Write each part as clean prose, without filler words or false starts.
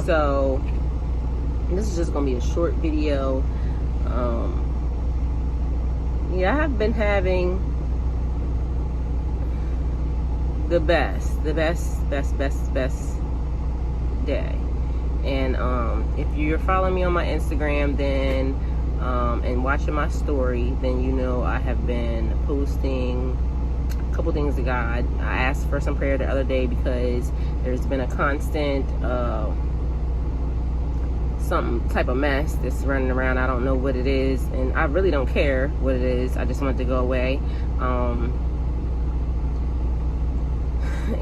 So this is just gonna be a short video. Yeah, I have been having the best day. And if you're following me on my Instagram, then and watching my story, then you know I have been posting a couple things to God. I asked for some prayer the other day because there's been a constant some type of mess that's running around. I don't know what it is, and I really don't care what it is. I just want it to go away.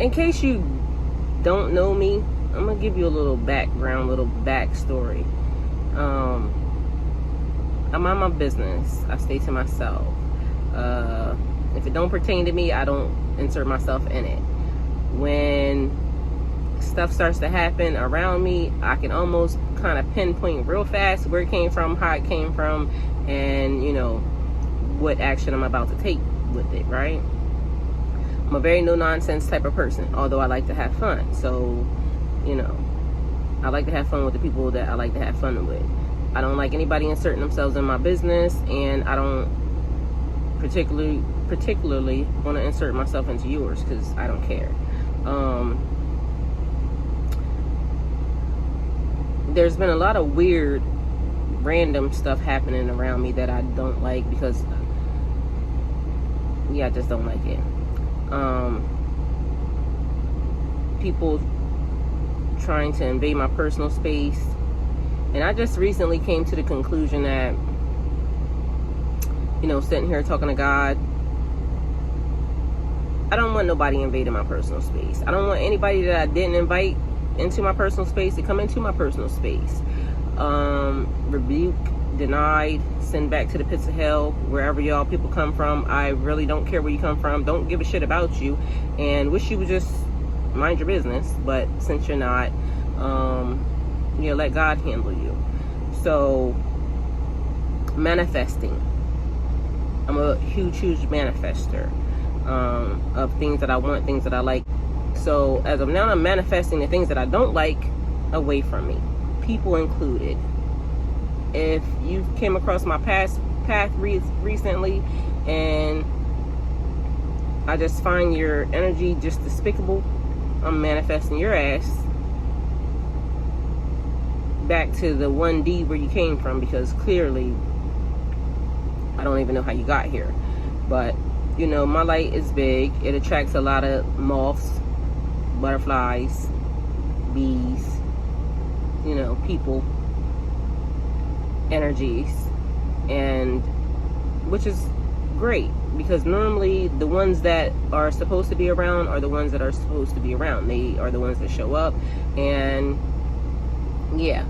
In case you don't know me, I'm gonna give you a little background, little backstory. I mind my business. I stay to myself. If it don't pertain to me, I don't insert myself in it. When stuff starts to happen around me, I can almost kind of pinpoint real fast where it came from, how it came from, and you know what action I'm about to take with it, right? I'm a very no-nonsense type of person, although I like to have fun. So, you know, I like to have fun with the people that I like to have fun with. I don't like anybody inserting themselves in my business, and I don't particularly want to insert myself into yours because I don't care. There's been a lot of weird, random stuff happening around me that I don't like because, yeah, I just don't like it. People trying to invade my personal space, and I just recently came to the conclusion that, you know, sitting here talking to God, I don't want nobody invading my personal space. I don't want anybody that I didn't invite into my personal space to come into my personal space. Rebuke, denied, send back to the pits of hell, wherever y'all people come from. I really don't care where you come from. Don't give a shit about you, and wish you would just mind your business. But since you're not, you know, let God handle you. So, manifesting. I'm a huge manifester of things that I want, things that I like. So as of now, I'm manifesting the things that I don't like away from me, people included. If you came across my path recently and I just find your energy just despicable, I'm manifesting your ass back to the 1D where you came from, because clearly I don't even know how you got here. But you know, my light is big. It attracts a lot of moths, butterflies, bees, you know, people, energies, and which is great, because normally the ones that are supposed to be around are the ones that are supposed to be around. They are the ones that show up. And yeah,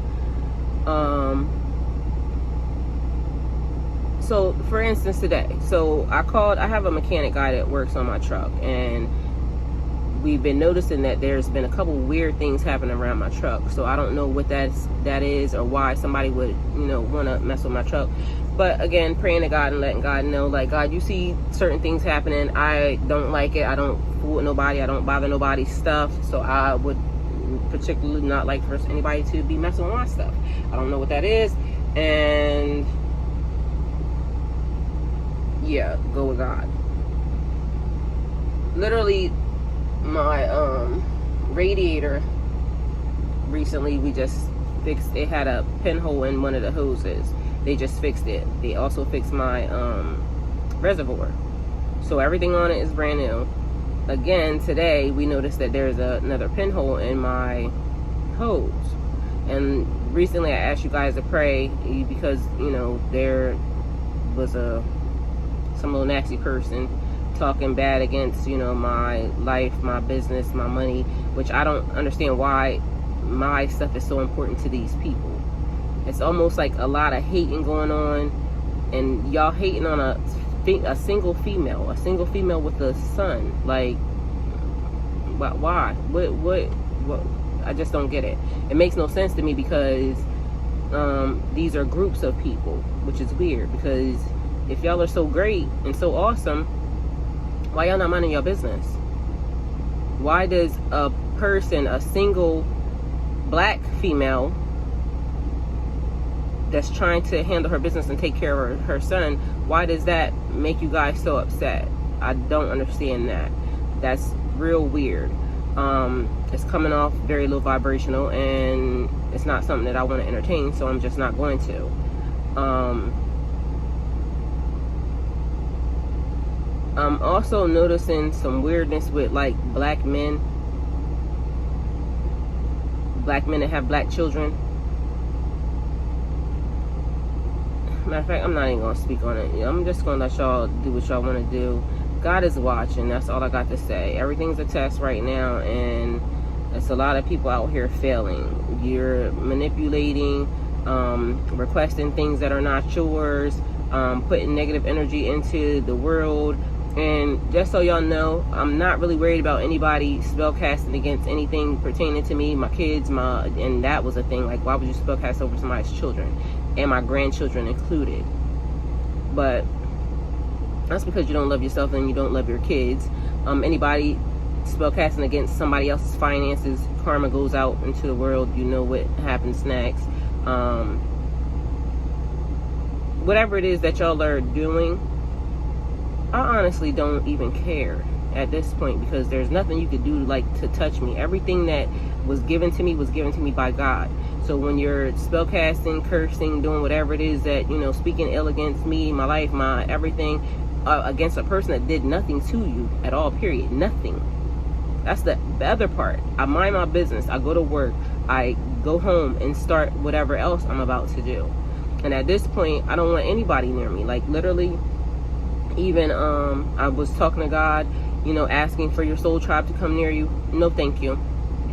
so for instance today, so I have a mechanic guy that works on my truck, and we've been noticing that there's been a couple weird things happening around my truck. So I don't know what that is or why somebody would, you know, want to mess with my truck. But again, praying to God and letting God know, like, God, you see certain things happening. I don't like it. I don't fool with nobody. I don't bother nobody's stuff. So I would particularly not like for anybody to be messing with my stuff. I don't know what that is. And yeah, go with God. Literally, my radiator recently, we just fixed it. Had a pinhole in one of the hoses. They just fixed it. They also fixed my reservoir, so everything on it is brand new. Again, today we noticed that there's another pinhole in my hose, and recently I asked you guys to pray because, you know, there was some little nasty person talking bad against, you know, my life, my business, my money, which I don't understand why my stuff is so important to these people. It's almost like a lot of hating going on, and y'all hating on a single female with a son. Like, why? What? I just don't get it. It makes no sense to me, because these are groups of people, which is weird, because if y'all are so great and so awesome, why y'all not minding your business? Why does a person, a single black female that's trying to handle her business and take care of her son, why does that make you guys so upset? I don't understand that. That's real weird. It's coming off very low vibrational, and it's not something that I want to entertain, so I'm just not going to. I'm also noticing some weirdness with like black men that have black children. Matter of fact, I'm not even gonna speak on it. I'm just gonna let y'all do what y'all want to do. God is watching. That's all I got to say. Everything's a test right now, and it's a lot of people out here failing. You're manipulating, requesting things that are not yours, putting negative energy into the world. And just so y'all know, I'm not really worried about anybody spell casting against anything pertaining to me, my kids, and that was a thing. Like, why would you spell cast over somebody's children, and my grandchildren included? But that's because you don't love yourself and you don't love your kids. Anybody spell casting against somebody else's finances, karma goes out into the world. You know what happens next. Whatever it is that y'all are doing, I honestly don't even care at this point, because there's nothing you could do like to touch me. Everything that was given to me by God. So when you're spellcasting, cursing, doing whatever it is that, you know, speaking ill against me, my life, my everything, against a person that did nothing to you at all, period, nothing. That's the other part. I mind my business. I go to work. I go home and start whatever else I'm about to do. And at this point, I don't want anybody near me. Like, literally, even I was talking to God, you know, asking for your soul tribe to come near you. No, thank you.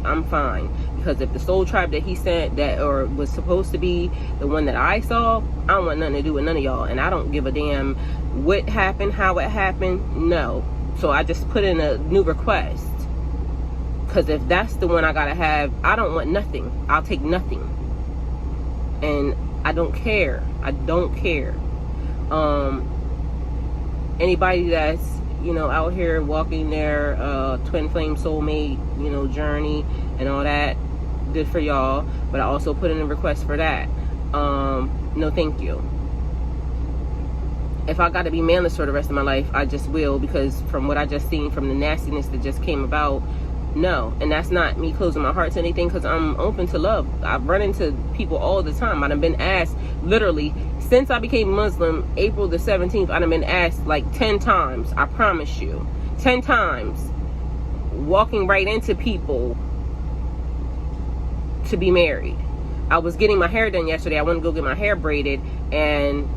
I'm fine. Because if the soul tribe that he sent, that or was supposed to be the one that I saw, I don't want nothing to do with none of y'all. And I don't give a damn what happened, how it happened. No. So I just put in a new request. Because if that's the one I gotta have, I don't want nothing. I'll take nothing. And I don't care. I don't care. Anybody that's, you know, out here walking their twin flame soulmate, you know, journey and all that, good for y'all. But I also put in a request for that. No thank you. If I got to be manless for the rest of my life, I just will, because from what I just seen, from the nastiness that just came about, no. And that's not me closing my heart to anything, because I'm open to love. I've run into people all the time. I've been asked, literally, since I became Muslim, April the 17th, I've been asked like 10 times, I promise you, 10 times, walking right into people to be married. I was getting my hair done yesterday. I went to go get my hair braided, and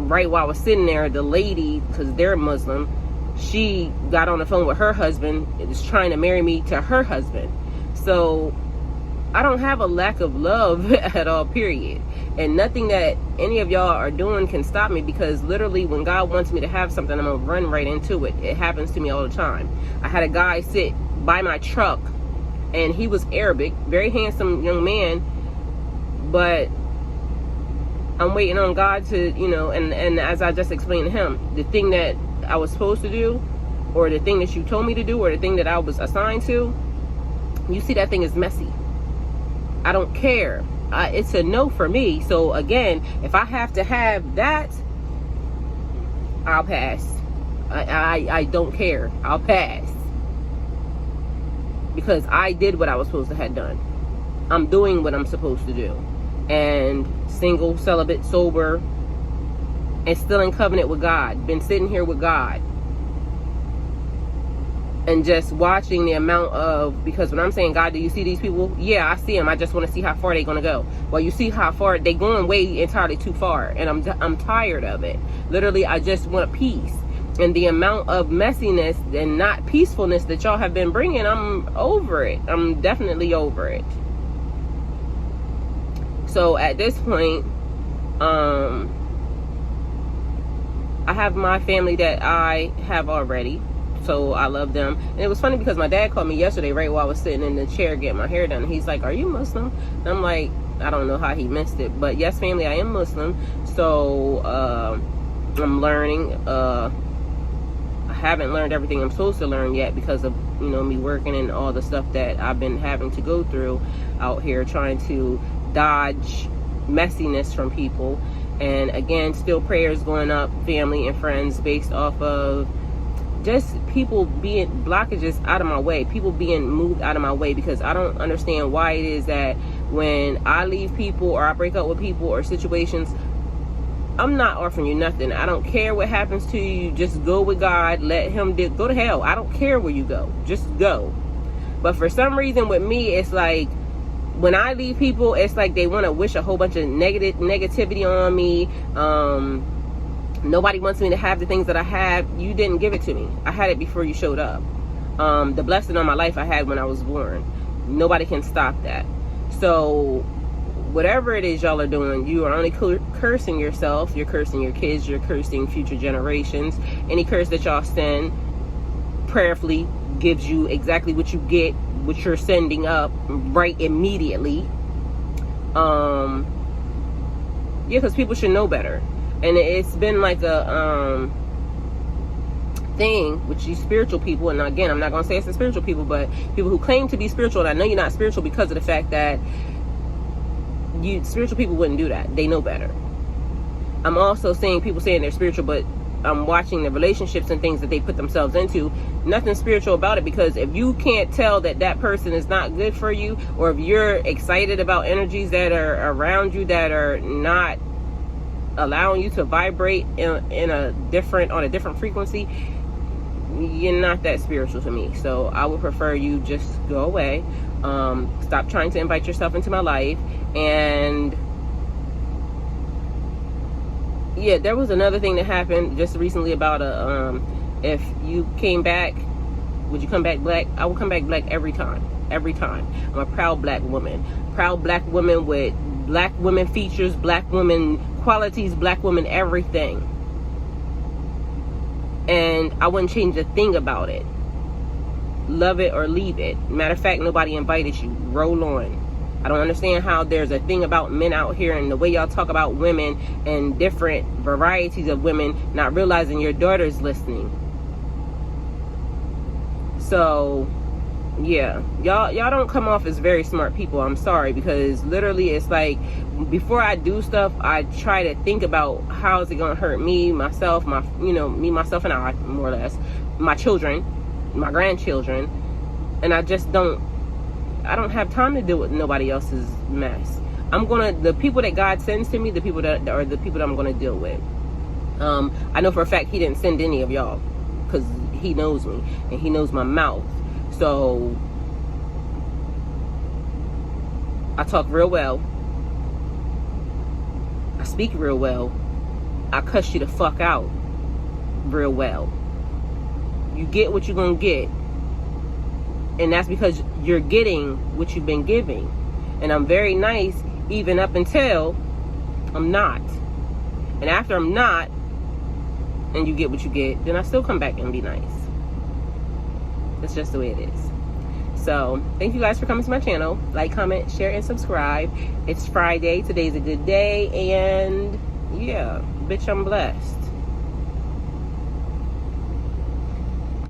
right while I was sitting there, the lady, because they're Muslim, she got on the phone with her husband, is trying to marry me to her husband. So I don't have a lack of love at all, period. And nothing that any of y'all are doing can stop me, because literally when God wants me to have something, I'm gonna run right into it. It happens to me all the time. I had a guy sit by my truck, and he was Arabic, very handsome young man, but I'm waiting on God to, you know, and as I just explained to him, the thing that I was supposed to do, or the thing that you told me to do, or the thing that I was assigned to, you see, that thing is messy. I don't care. It's a no for me. So again, if I have to have that, I'll pass. I don't care. I'll pass. Because I did what I was supposed to have done. I'm doing what I'm supposed to do. And single, celibate, sober, and still in covenant with God. Been sitting here with God. And just watching the amount of, because when I'm saying, God, do you see these people? Yeah, I see them. I just want to see how far they're going to go. Well, you see how far they're going, way entirely too far. And I'm tired of it. Literally, I just want peace. And the amount of messiness and not peacefulness that y'all have been bringing, I'm over it. I'm definitely over it. So at this point, I have my family that I have already. So I love them. And it was funny because my dad called me yesterday right while I was sitting in the chair getting my hair done. He's like, are you Muslim? And I'm like, I don't know how he missed it. But yes, family, I am Muslim. So I'm learning. I haven't learned everything I'm supposed to learn yet because of, you know, me working and all the stuff that I've been having to go through. out here trying to dodge messiness from people. And again, still prayers going up, family and friends, based off of just people being blockages out of my way, people being moved out of my way, because I don't understand why it is that when I leave people or I break up with people or situations, I'm not offering you nothing. I don't care what happens to you. Just go with God. Let him go to hell. I don't care where you go. Just go. But for some reason with me, it's like when I leave people, it's like they want to wish a whole bunch of negativity on me. Nobody wants me to have the things that I have. You didn't give it to me. I had it before you showed up. The blessing on my life I had when I was born. Nobody can stop that. So whatever it is y'all are doing, you are only cursing yourself. You're cursing your kids. You're cursing future generations. Any curse that y'all send prayerfully gives you exactly what you get, what you're sending up right immediately. Yeah, because people should know better. And it's been like a thing with you spiritual people. And again, I'm not going to say it's the spiritual people, but people who claim to be spiritual. And I know you're not spiritual because of the fact that spiritual people wouldn't do that. They know better. I'm also seeing people saying they're spiritual, but I'm watching the relationships and things that they put themselves into. Nothing spiritual about it, because if you can't tell that that person is not good for you, or if you're excited about energies that are around you that are not allowing you to vibrate on a different frequency, you're not that spiritual to me. So I would prefer you just go away. Stop trying to invite yourself into my life. And yeah, there was another thing that happened just recently about if you came back, would you come back black? I will come back black every time. I'm a proud black woman with black women features, black women qualities, black women everything. And I wouldn't change a thing about it. Love it or leave it. Matter of fact, nobody invited you. Roll on. I don't understand how there's a thing about men out here and the way y'all talk about women and different varieties of women, not realizing your daughter's listening. So yeah, y'all don't come off as very smart people. I'm sorry, because literally it's like before I do stuff, I try to think about how is it gonna hurt me, myself, myself and I, more or less, my children, my grandchildren, and I don't have time to deal with nobody else's mess. The people that God sends to me, the people that are the people that I'm gonna deal with. I know for a fact he didn't send any of y'all, because he knows me and he knows my mouth. So I talk real well. I speak real well. I cuss you the fuck out real well. You get what you're gonna get. And that's because you're getting what you've been giving. And I'm very nice even up until I'm not. And after I'm not, and you get what you get, then I still come back and be nice. That's just the way it is. So thank you guys for coming to my channel. Like, comment, share, and subscribe. It's Friday. Today's a good day. And yeah, bitch, I'm blessed.